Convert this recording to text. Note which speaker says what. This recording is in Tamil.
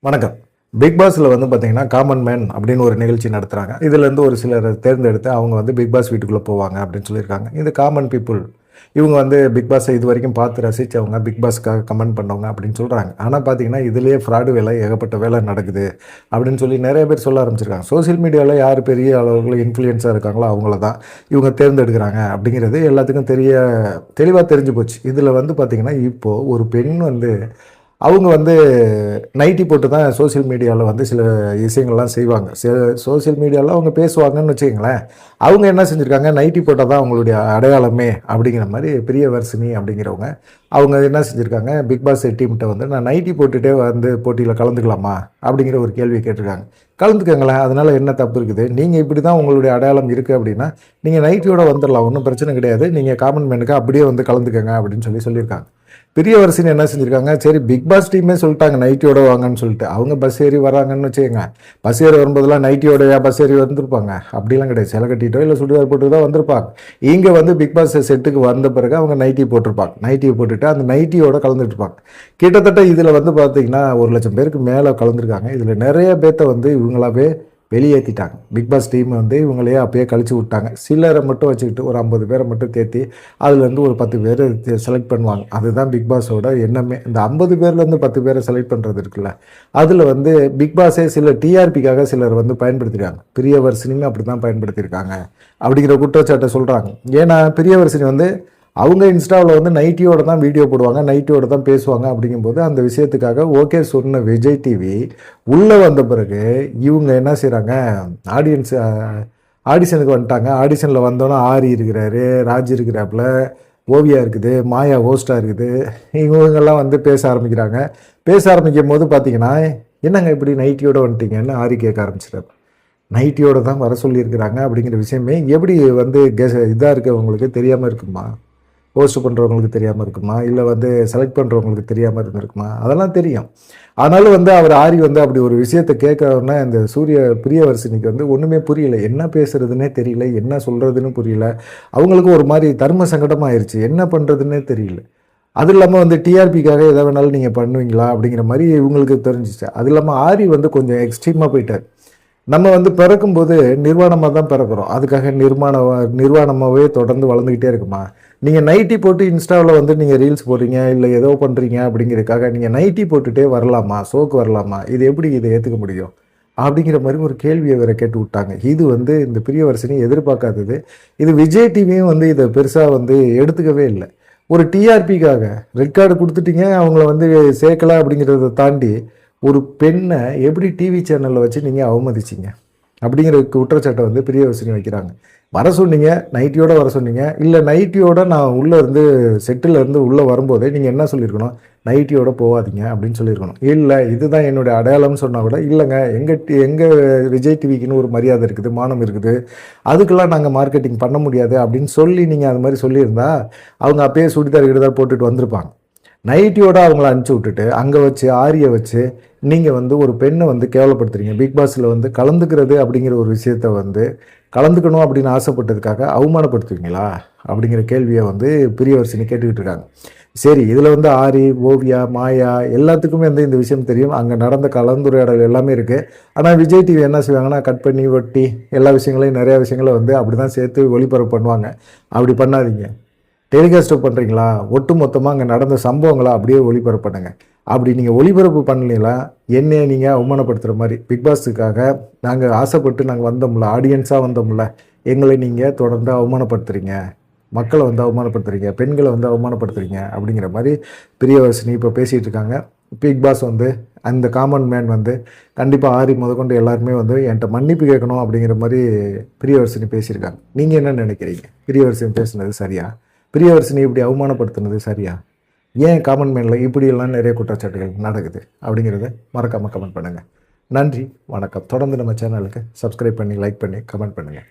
Speaker 1: வணக்கம். பிக் பாஸ்ல வந்து பார்த்தீங்கன்னா, காமன் மேன் அப்படின்னு ஒரு நிகழ்ச்சி நடத்துறாங்க. இதுலேருந்து ஒரு சிலர தேர்ந்தெடுத்து அவங்க வந்து பிக் பாஸ் வீட்டுக்குள்ள போவாங்க அப்படின்னு சொல்லியிருக்காங்க. இது காமன் பீப்புள். இவங்க வந்து பிக் பாஸை இதுவரைக்கும் பார்த்து ரசிச்சவங்க, பிக் பாஸ்க்காக கமெண்ட் பண்ணவங்க அப்படின்னு சொல்றாங்க. ஆனா பார்த்தீங்கன்னா, இதிலேயே ஃப்ராடு வேலை ஏகப்பட்ட வேலை நடக்குது அப்படின்னு சொல்லி நெறைய பேர் சொல்ல ஆரம்பிச்சிருக்காங்க. சோசியல் மீடியால யார் பெரிய அளவுல இன்ஃப்ளூயன்ஸா இருக்காங்களோ அவங்கள தான் இவங்க தேர்ந்தெடுக்கிறாங்க அப்படிங்கிறது எல்லாத்துக்கும் தெளிவா தெரிஞ்சு போச்சு. இதில வந்து பார்த்தீங்கன்னா, இப்போ ஒரு பெண் வந்து அவங்க வந்து நைட்டி போட்டு தான் சோசியல் மீடியாவில் வந்து சில விஷயங்கள்லாம் செய்வாங்க. சோசியல் மீடியாவில் அவங்க பேசுவாங்கன்னு வச்சுக்கங்களேன். அவங்க என்ன செஞ்சுருக்காங்க, நைட்டி போட்டால் தான் அவங்களுடைய அடையாளமே அப்படிங்கிற மாதிரி பிரியவர்சினி அப்படிங்கிறவங்க, அவங்க என்ன செஞ்சுருக்காங்க, பிக் பாஸ் டீம்கிட்ட வந்து நான் நைட்டி போட்டுகிட்டே வந்து போட்டியில் கலந்துக்கலாமா அப்படிங்கிற ஒரு கேள்வி கேட்டிருக்காங்க. கலந்துக்கங்களேன், அதனால் என்ன தப்பு இருக்குது? நீங்கள் இப்படி தான் உங்களுடைய அடையாளம் இருக்குது அப்படின்னா நீங்கள் நைட்டியோட வந்துடலாம், ஒன்றும் பிரச்சனை கிடையாது. நீங்கள் காமன் மேனுக்கு அப்படியே வந்து கலந்துக்கங்க அப்படின்னு சொல்லியிருக்காங்க. பிரியவர்சினி என்ன செஞ்சுருக்காங்க, சரி பிக் பாஸ் டீமே சொல்லிட்டாங்க நைட்டியோட வாங்கன்னு சொல்லிட்டு. அவங்க பஸ் ஏறி வராங்கன்னு வச்சுக்கோங்க. பஸ் ஏறி வரும்போதெல்லாம் நைட்டியோடயா பஸ் ஏறி வந்திருப்பாங்க? அப்படிலாம் கிடையாது. சிலை கட்டிட்டோ இல்லை சுடிதார் போட்டு தான் வந்திருப்பாங்க. இங்கே வந்து பிக் பாஸ் செட்டுக்கு வந்த பிறகு அவங்க நைட்டி போட்டிருப்பாங்க. நைட்டியை போட்டுட்டு அந்த நைட்டியோட கலந்துட்டு இருப்பாங்க. கிட்டத்தட்ட இதில் வந்து பார்த்தீங்கன்னா 1,00,000 பேருக்கு மேலே கலந்துருக்காங்க. இதில் நிறைய பேர்த்த வந்து இவங்களாவே வெளியேற்றிட்டாங்க. பிக் பாஸ் டீம் வந்து இவங்களையே அப்பயே கழிச்சு விட்டாங்க. சிலரை மட்டும் வச்சுக்கிட்டு ஒரு 50 பேரை மட்டும் தேர்த்தி அதுலேருந்து ஒரு 10 பேர் செலக்ட் பண்ணுவாங்க. அதுதான் பிக் பாஸோட எண்ணமே. இந்த 50 பேர்லேருந்து 10 பேரை செலக்ட் பண்ணுறது இருக்குல்ல, அதில் வந்து பிக் பாஸே சில டிஆர்பிக்காக சிலர் வந்து பயன்படுத்திருக்காங்க. பிரியவர்சினியும் அப்படி தான் பயன்படுத்தியிருக்காங்க அப்படிங்கிற குற்றச்சாட்டை சொல்கிறாங்க. ஏன்னா பிரியவர்சினி வந்து அவங்க இன்ஸ்டாவில் வந்து நைட்டியோட தான் வீடியோ போடுவாங்க, நைட்டியோட தான் பேசுவாங்க. அப்படிங்கும்போது அந்த விஷயத்துக்காக ஓகே சொன்ன விஜய் டிவி உள்ளே வந்த பிறகு இவங்க என்ன செய்கிறாங்க, ஆடிஷனுக்கு வந்துட்டாங்க. ஆடிஷனில் வந்தோன்னா ஆரி இருக்கிறாரு, ராஜ் இருக்கிறாப்புல, ஓவியா இருக்குது, மாயா ஹோஸ்டாக இருக்குது. இவங்கெல்லாம் வந்து பேச ஆரம்பிக்கிறாங்க. பேச ஆரம்பிக்கும் போது பார்த்தீங்கன்னா, என்னங்க இப்படி நைட்டியோட வந்துட்டீங்கன்னு ஆரி கேட்க ஆரம்பிச்சிட்டாரு. நைட்டியோட தான் வர சொல்லியிருக்கிறாங்க அப்படிங்கிற விஷயமே எப்படி வந்து இதாக இருக்கவங்களுக்கு தெரியாமல் இருக்குமா? போஸ்ட் பண்ணுறவங்களுக்கு தெரியாமல் இருக்குமா? இல்லை வந்து செலக்ட் பண்ணுறவங்களுக்கு தெரியாமல் இருந்திருக்குமா? அதெல்லாம் தெரியும். ஆனாலும் வந்து அவர் ஆரி வந்து அப்படி ஒரு விஷயத்தை கேட்கறோன்னா இந்த பிரியவர்சினிக்கு வந்து ஒன்றுமே புரியல. என்ன பேசுறதுன்னே தெரியல, என்ன சொல்கிறதுன்னு புரியல. அவங்களுக்கு ஒரு மாதிரி தர்ம சங்கடமாயிருச்சு. என்ன பண்ணுறதுன்னே தெரியல. அது இல்லாமல் வந்து டிஆர்பிக்காக எதை வேணாலும் நீங்கள் பண்ணுவீங்களா அப்படிங்கிற மாதிரி இவங்களுக்கு தெரிஞ்சிச்சு. அது இல்லாமல் ஆரி வந்து கொஞ்சம் எக்ஸ்ட்ரீமாக போயிட்டார். நம்ம வந்து பிறக்கும்போது நிர்வாணமாக தான் பிறக்கிறோம். அதுக்காக நிர்வாணமாகவே தொடர்ந்து வளர்ந்துக்கிட்டே இருக்குமா? நீங்கள் நைட்டி போட்டு இன்ஸ்டாவில் வந்து நீங்கள் ரீல்ஸ் போடுறீங்க, இல்லை ஏதோ பண்ணுறீங்க அப்படிங்கிறதுக்காக நீங்கள் நைட்டி போட்டுகிட்டே வரலாமா, ஷோக்கு வரலாமா? இது எப்படி இதை ஏற்றுக்க முடியும் அப்படிங்கிற மாதிரி ஒரு கேள்வியை வேற கேட்டு விட்டாங்க. இது வந்து இந்த பிரியவர்சினி எதிர்பார்க்காதது. இது விஜய் டிவியும் வந்து இதை பெருசாக வந்து எடுத்துக்கவே இல்லை. ஒரு டிஆர்பிக்காக ரெட் கார்டு கொடுத்துட்டீங்க, அவங்கள வந்து சேர்க்கலை அப்படிங்கிறத தாண்டி ஒரு பெண்ணை எப்படி டிவி சேனலில் வச்சு நீங்கள் அவமதிச்சிங்க அப்படிங்கிற குற்றச்சாட்டை வந்து பிரியவர்சினி வைக்கிறாங்க. வர சொன்னீங்க, நைட்டியோட வர சொன்னீங்க. இல்லை நைட்டியோட நான் உள்ளே இருந்து செட்டில் இருந்து உள்ளே வரும்போதே நீங்கள் என்ன சொல்லியிருக்கணும், நைட்டியோட போகாதீங்க அப்படின்னு சொல்லியிருக்கணும். இல்லை இதுதான் என்னுடைய அடையாளம்னு சொன்னால் கூட, இல்லைங்க எங்கள் விஜய் டிவிக்குன்னு ஒரு மரியாதை இருக்குது, மானம் இருக்குது, அதுக்கெல்லாம் நாங்கள் மார்க்கெட்டிங் பண்ண முடியாது அப்படின்னு சொல்லி நீங்கள் அது மாதிரி சொல்லியிருந்தா அவங்க அப்பயே சுடிதார் போட்டுட்டு வந்திருப்பாங்க. நைட்டியோட அவங்கள அனுப்பிச்சி விட்டுட்டு அங்கே வச்சு ஆரியை வச்சு நீங்கள் வந்து ஒரு பெண்ணை வந்து கேவலப்படுத்துறீங்க. பிக் பாஸில் வந்து கலந்துக்கிறது அப்படிங்கிற ஒரு விஷயத்த வந்து கலந்துக்கணும் அப்படின்னு ஆசைப்பட்டதுக்காக அவமானப்படுத்துவீங்களா அப்படிங்கிற கேள்வியை வந்து பிரியவர்சினி கேட்டுக்கிட்டு இருக்காங்க. சரி, இதில் வந்து ஆரி, ஓவியா, மாயா எல்லாத்துக்குமே வந்து இந்த விஷயம் தெரியும். அங்கே நடந்த கலந்துரையாடல் எல்லாமே இருக்குது. ஆனால் விஜய் டிவி என்ன செய்வாங்கன்னா, கட் பண்ணி ஒட்டி எல்லா விஷயங்களையும் நிறையா விஷயங்களை வந்து அப்படி தான் சேர்த்து ஒளிபரப்பு பண்ணுவாங்க. அப்படி பண்ணாதீங்க. டெலிகாஸ்ட் பண்ணுறீங்களா, ஒட்டு மொத்தமாக அங்கே நடந்த சம்பவங்களை அப்படியே ஒளிபரப்பு பண்ணுங்க. அப்படி நீங்கள் ஒளிபரப்பு பண்ணலீங்களா, என்னையை நீங்கள் அவமானப்படுத்துகிற மாதிரி பிக் பாஸுக்காக நாங்கள் ஆசைப்பட்டு நாங்கள் வந்தோம்ல, ஆடியன்ஸாக வந்தோம்ல, எங்களை நீங்கள் தொடர்ந்து அவமானப்படுத்துகிறீங்க, மக்களை வந்து அவமானப்படுத்துகிறீங்க, பெண்களை வந்து அவமானப்படுத்துகிறீங்க அப்படிங்கிற மாதிரி பிரியவர்சினி இப்போ பேசிகிட்டு இருக்காங்க. பிக் பாஸ் வந்து அந்த காமன் மேன் வந்து கண்டிப்பாக ஆரி முதற்கொண்டு எல்லாருமே வந்து என்கிட்ட மன்னிப்பு கேட்கணும் அப்படிங்கிற மாதிரி பிரியவர்சினி பேசியிருக்காங்க. நீங்கள் என்ன நினைக்கிறீங்க? பிரியவர்சினி பேசுனது சரியா? பிரியவர்சினி இப்படி அவமானப்படுத்துனது சரியா? ஏன் காமன் மேனில் இப்படியெல்லாம் நிறைய குற்றச்சாட்டுகள் நடக்குது அப்படிங்கிறத மறக்காமல் கமெண்ட் பண்ணுங்கள். நன்றி, வணக்கம். தொடர்ந்து நம்ம சேனலுக்கு சப்ஸ்கிரைப் பண்ணி, லைக் பண்ணி, கமெண்ட் பண்ணுங்கள்.